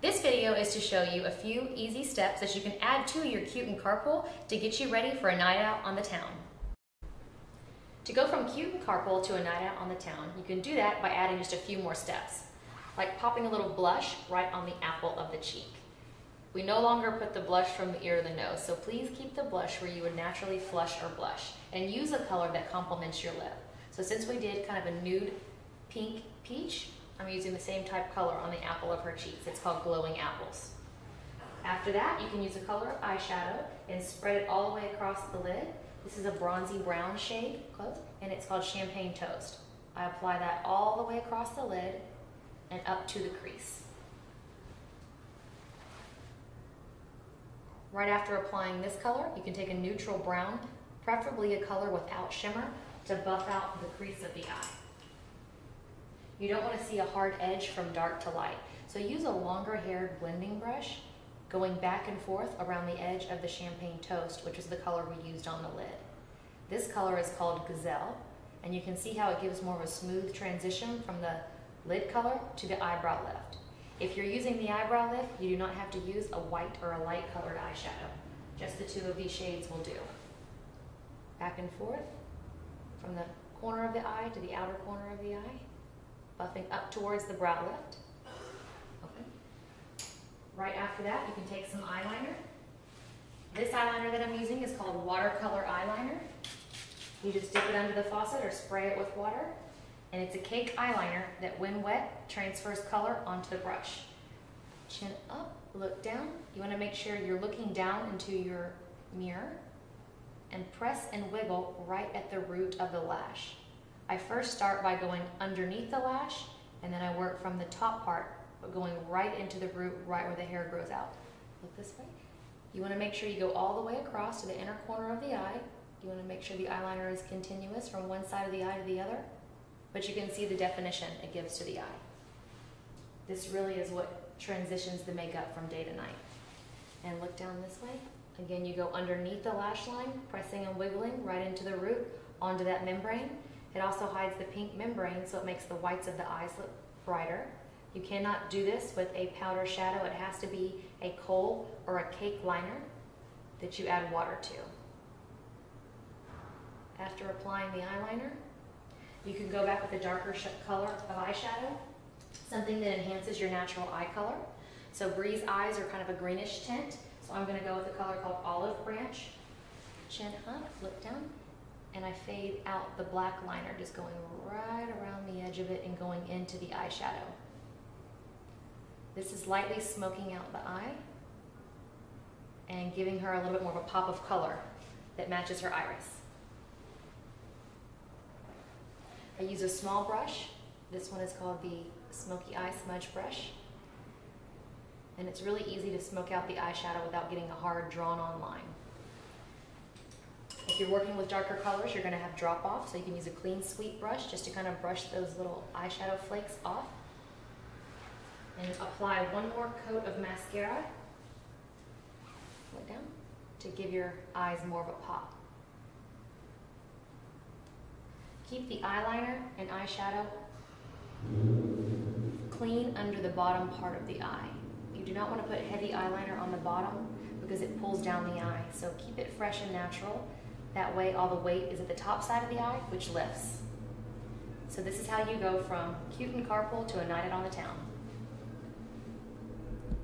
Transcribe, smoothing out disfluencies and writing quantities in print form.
This video is to show you a few easy steps that you can add to your CUTE in Carpool to get you ready for a night out on the town. To go from CUTE in Carpool to a night out on the town, you can do that by adding just a few more steps, like popping a little blush right on the apple of the cheek. We no longer put the blush from the ear to the nose, so please keep the blush where you would naturally flush or blush, and use a color that complements your lip. So since we did kind of a nude pink peach, I'm using the same type color on the apple of her cheeks. It's called Glowing Apples. After that, you can use a color of eyeshadow and spread it all the way across the lid. This is a bronzy brown shade, close, and it's called Champagne Toast. I apply that all the way across the lid and up to the crease. Right after applying this color, you can take a neutral brown, preferably a color without shimmer, to buff out the crease of the eye. You don't want to see a hard edge from dark to light, so use a longer haired blending brush going back and forth around the edge of the Champagne Toast, which is the color we used on the lid. This color is called Gazelle, and you can see how it gives more of a smooth transition from the lid color to the eyebrow lift. If you're using the eyebrow lift, you do not have to use a white or a light colored eyeshadow. Just the two of these shades will do. Back and forth from the corner of the eye to the outer corner of the eye, buffing up towards the brow lift. Okay. Right after that, you can take some eyeliner. This eyeliner that I'm using is called watercolor eyeliner. You just dip it under the faucet or spray it with water. And it's a cake eyeliner that, when wet, transfers color onto the brush. Chin up, look down. You want to make sure you're looking down into your mirror and press and wiggle right at the root of the lash. I first start by going underneath the lash, and then I work from the top part, but going right into the root, right where the hair grows out. Look this way. You want to make sure you go all the way across to the inner corner of the eye. You want to make sure the eyeliner is continuous from one side of the eye to the other, but you can see the definition it gives to the eye. This really is what transitions the makeup from day to night. And look down this way. Again, you go underneath the lash line, pressing and wiggling right into the root, onto that membrane. It also hides the pink membrane, so it makes the whites of the eyes look brighter. You cannot do this with a powder shadow. It has to be a kohl or a cake liner that you add water to. After applying the eyeliner, you can go back with a darker color of eyeshadow, something that enhances your natural eye color. So Bree's eyes are kind of a greenish tint, so I'm going to go with a color called Olive Branch. Chin up, look down, and I fade out the black liner, just going right around the edge of it and going into the eyeshadow. This is lightly smoking out the eye and giving her a little bit more of a pop of color that matches her iris. I use a small brush. This one is called the Smoky Eye Smudge Brush. And it's really easy to smoke out the eyeshadow without getting a hard drawn-on line. If you're working with darker colors, you're going to have drop-off, so you can use a clean sweep brush just to kind of brush those little eyeshadow flakes off. And apply one more coat of mascara, look down, to give your eyes more of a pop. Keep the eyeliner and eyeshadow clean under the bottom part of the eye. You do not want to put heavy eyeliner on the bottom because it pulls down the eye, so keep it fresh and natural. That way all the weight is at the top side of the eye, which lifts. So this is how you go from CUTE in Carpool to a night out on the town.